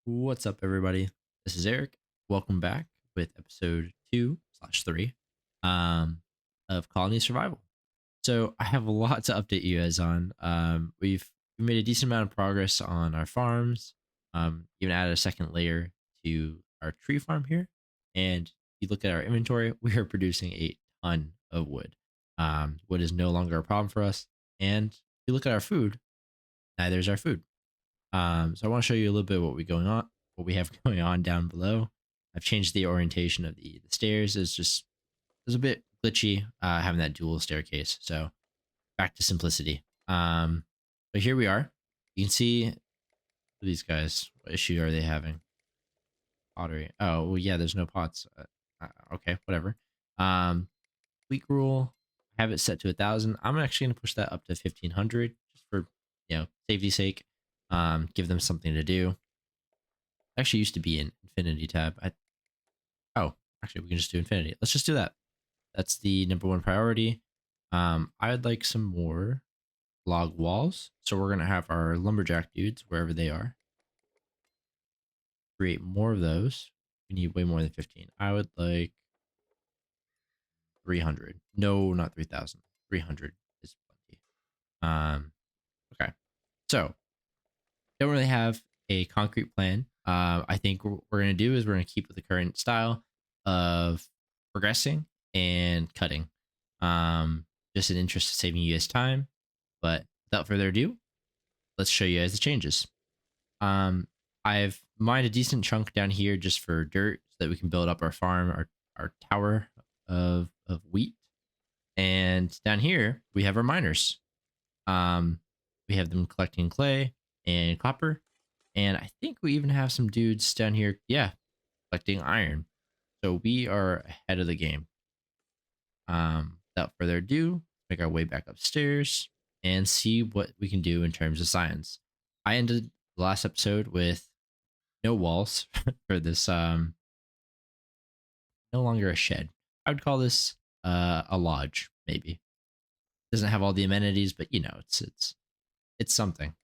What's up, everybody? This is Eric. Welcome back with episode 2/3 of Colony Survival. So I have a lot to update you guys on. We made a decent amount of progress on our farms. Even added a second layer to our tree farm here. And if you look at our inventory, we are producing a ton of wood. Wood is no longer a problem for us. And if you look at our food, neither is our food. So I want to show you a little bit what we have going on down below. I've changed the orientation of the stairs. It's a bit glitchy having that dual staircase. So back to simplicity. But here we are. You can see these guys. What issue are they having? Pottery. Oh, well, yeah. There's no pots. Okay, whatever. Week rule. I have it set to 1,000. I'm actually gonna push that up to 1,500 just for safety's sake. Give them something to do. Actually used to be an infinity tab. Oh, actually we can just do infinity. Let's just do that. That's the number one priority. I would like some more log walls. So we're gonna have our lumberjack dudes wherever they are. Create more of those. We need way more than 15. I would like 300. No, not 3,000. 300 is plenty. Okay. So don't really have a concrete plan. I think what we're going to do is we're going to keep with the current style of progressing and cutting. Just in interest of saving you guys time. But without further ado, let's show you guys the changes. Um, I've mined a decent chunk down here just for dirt so that we can build up our farm, our tower of wheat. And down here we have our miners. We have them collecting clay and copper. And I think we even have some dudes down here, yeah, collecting iron. So we are ahead of the game. Without further ado, make our way back upstairs and see what we can do in terms of science. I ended the last episode with no walls for this no longer a shed. I would call this a lodge, maybe. Doesn't have all the amenities, but it's something.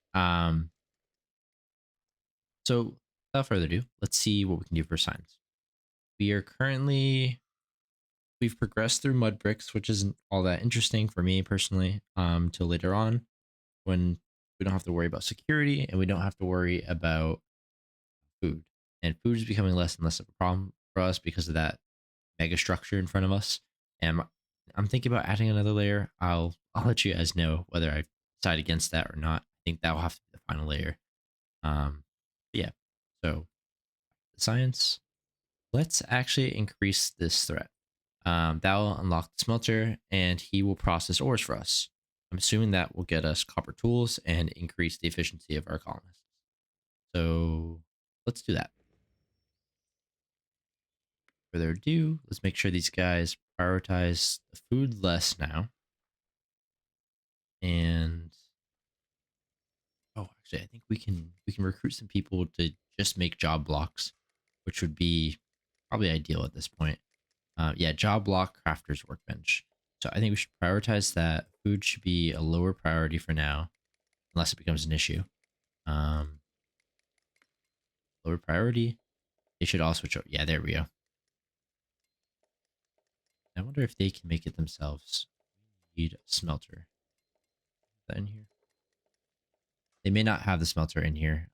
So without further ado, let's see what we can do for science. We are currently we've progressed through mud bricks, which isn't all that interesting for me personally, till later on when we don't have to worry about security and we don't have to worry about food. And food is becoming less and less of a problem for us because of that mega structure in front of us. And I'm thinking about adding another layer. I'll let you guys know whether I decide against that or not. I think that will have to be the final layer. Yeah. So science. Let's actually increase this threat. That will unlock the smelter and he will process ores for us. I'm assuming that will get us copper tools and increase the efficiency of our colonists. So let's do that. Further ado, let's make sure these guys prioritize the food less now. And actually, I think we can recruit some people to just make job blocks, which would be probably ideal at this point. Yeah, job block crafters workbench. So I think we should prioritize that. Food should be a lower priority for now, unless it becomes an issue. Um, Lower priority. They should all switch over. Yeah, there we go. I wonder if they can make it themselves. Need a smelter. Is that in here? They may not have the smelter in here.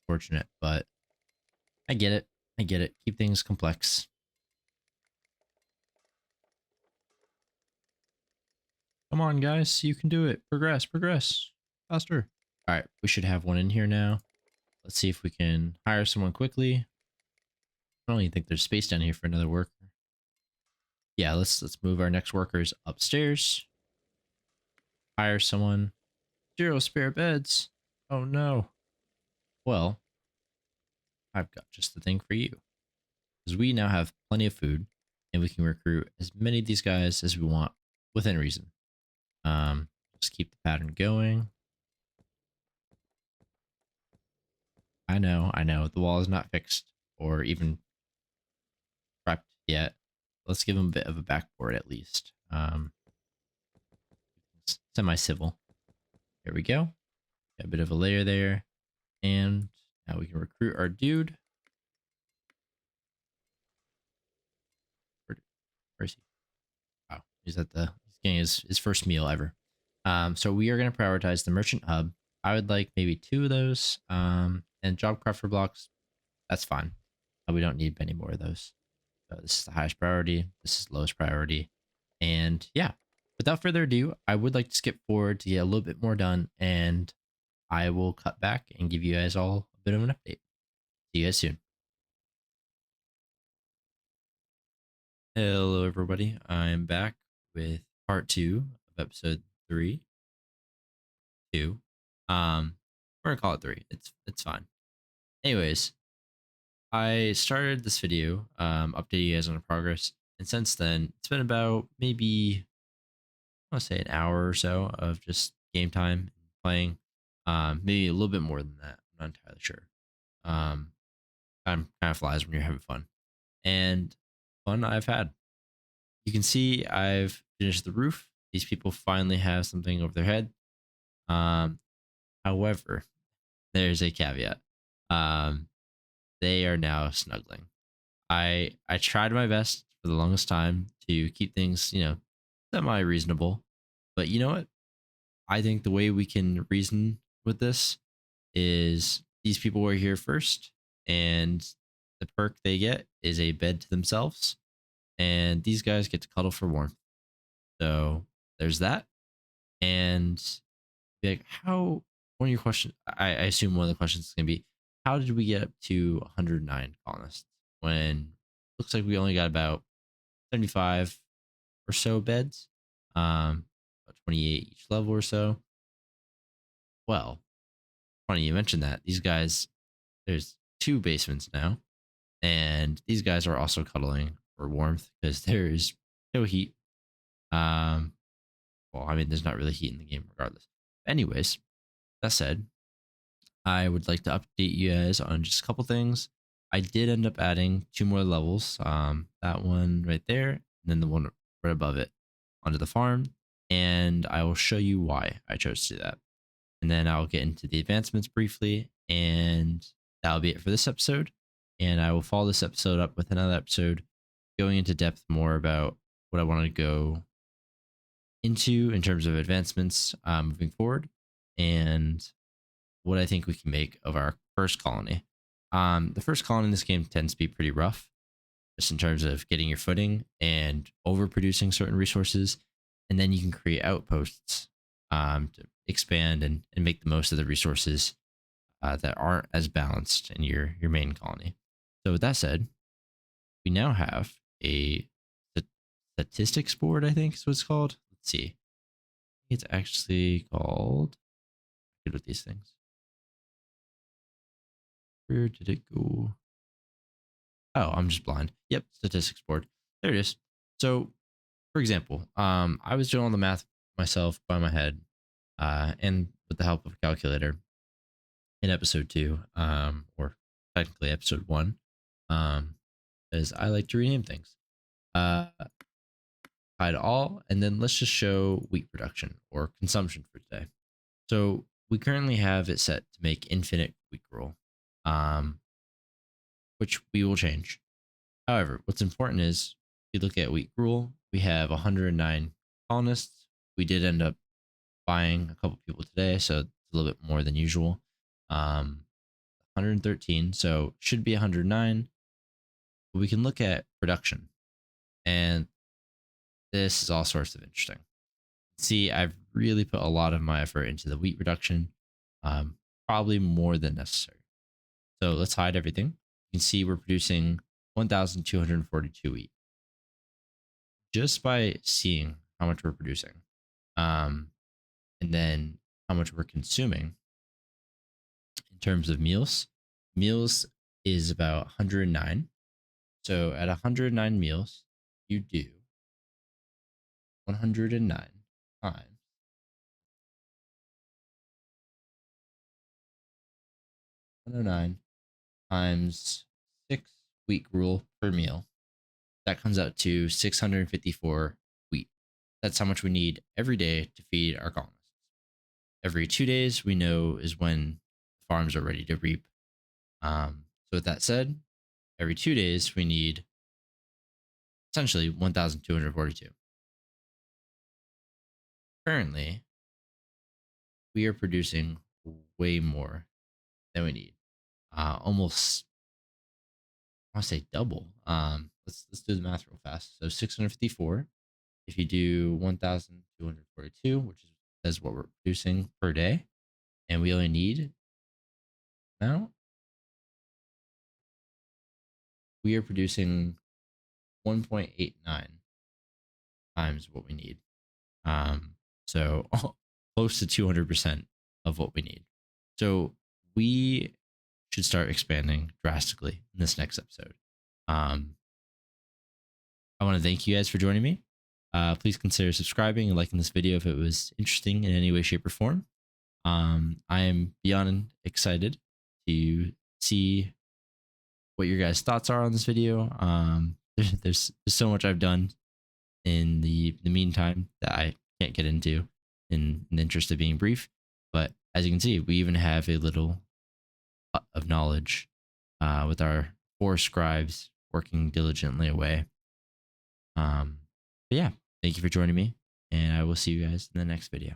Fortunate, but I get it. I get it. Keep things complex. Come on, guys. You can do it. Progress, progress. Faster. All right. We should have one in here now. Let's see if we can hire someone quickly. I don't even think there's space down here for another worker. Yeah, let's move our next workers upstairs. Hire someone. 0 spare beds. Oh no. Well, I've got just the thing for you. Because we now have plenty of food and we can recruit as many of these guys as we want within reason. Just keep the pattern going. I know. The wall is not fixed or even prepped yet. Let's give them a bit of a backboard at least. Semi-civil. There we go. Got a bit of a layer there. And Now we can recruit our dude. Where is he? Oh, he's getting his first meal ever. So we are going to prioritize the merchant hub. I would like maybe 2 of those. And job crafter blocks. That's fine. We don't need many more of those. So this is the highest priority. This is the lowest priority. And yeah, without further ado, I would like to skip forward to get a little bit more done, and I will cut back and give you guys all a bit of an update. See you guys soon. Hello, everybody. I'm back with part 2 of episode 3. 2. We're gonna call it 3. It's fine. Anyways, I started this video, updating you guys on the progress, and since then it's been about maybe I want to say an hour or so of just game time playing. Maybe a little bit more than that. I'm not entirely sure. Um, time kind of flies when you're having fun, and fun I've had. You can see I've finished the roof. These people finally have something over their head. Um, However, there's a caveat. Um, they are now snuggling. I tried my best for the longest time to keep things, semi reasonable. But you know what? I think the way we can reason with this is these people were here first, and the perk they get is a bed to themselves, and these guys get to cuddle for warmth. So there's that. And be like, how one of your questions, I assume one of the questions is gonna be, how did we get up to 109 colonists when looks like we only got about 75 or so beds, about 28 each level or so. Well, funny you mentioned that. These guys, there's 2 basements now, and these guys are also cuddling for warmth because there's no heat. Um, well, I mean, there's not really heat in the game regardless. Anyways, that said, I would like to update you guys on just a couple things. I did end up adding 2 more levels. That one right there, and then the one right above it onto the farm. And I will show you why I chose to do that. And then I'll get into the advancements briefly, and that'll be it for this episode. And I will follow this episode up with another episode going into depth more about what I want to go into in terms of advancements moving forward, and what I think we can make of our first colony. The first colony in this game tends to be pretty rough, just in terms of getting your footing and overproducing certain resources, and then you can create outposts to expand and make the most of the resources that aren't as balanced in your main colony. So with that said, we now have a statistics board, I think is what it's called. Let's see. It's actually called, good with these things. Where did it go? Oh, I'm just blind. Yep, statistics board. There it is. So, for example, I was doing all the math myself by my head, and with the help of a calculator in episode 2, or technically episode 1, as I like to rename things. Hide all, and then let's just show wheat production or consumption for today. So we currently have it set to make infinite wheat gruel, which we will change. However, what's important is if you look at wheat gruel, we have 109 colonists. We did end up buying a couple people today, so it's a little bit more than usual. 113, so should be 109. But we can look at production, and this is all sorts of interesting. See, I've really put a lot of my effort into the wheat production, probably more than necessary. So let's hide everything. You can see we're producing 1,242 wheat just by seeing how much we're producing, and then how much we're consuming in terms of meals. Meals is about 109. So at 109 meals, you do 109 times 109 times 6 wheat gruel per meal. That comes out to 654 wheat. That's how much we need every day to feed our colonists. Every 2 days, we know is when farms are ready to reap. So with that said, every 2 days we need essentially 1,242. Currently, we are producing way more than we need. Almost, I want to say double. Let's do the math real fast. So 654. If you do 1,242, which is what we're producing per day, and we only need now, we are producing 1.89 times what we need. So close to 200% of what we need. So we should start expanding drastically in this next episode. Um, I want to thank you guys for joining me. Please consider subscribing and liking this video if it was interesting in any way, shape, or form. I am beyond excited to see what your guys' thoughts are on this video. There's so much I've done in the meantime that I can't get into in the interest of being brief. But as you can see, we even have a little of knowledge with our 4 scribes working diligently away. But yeah, thank you for joining me, and I will see you guys in the next video.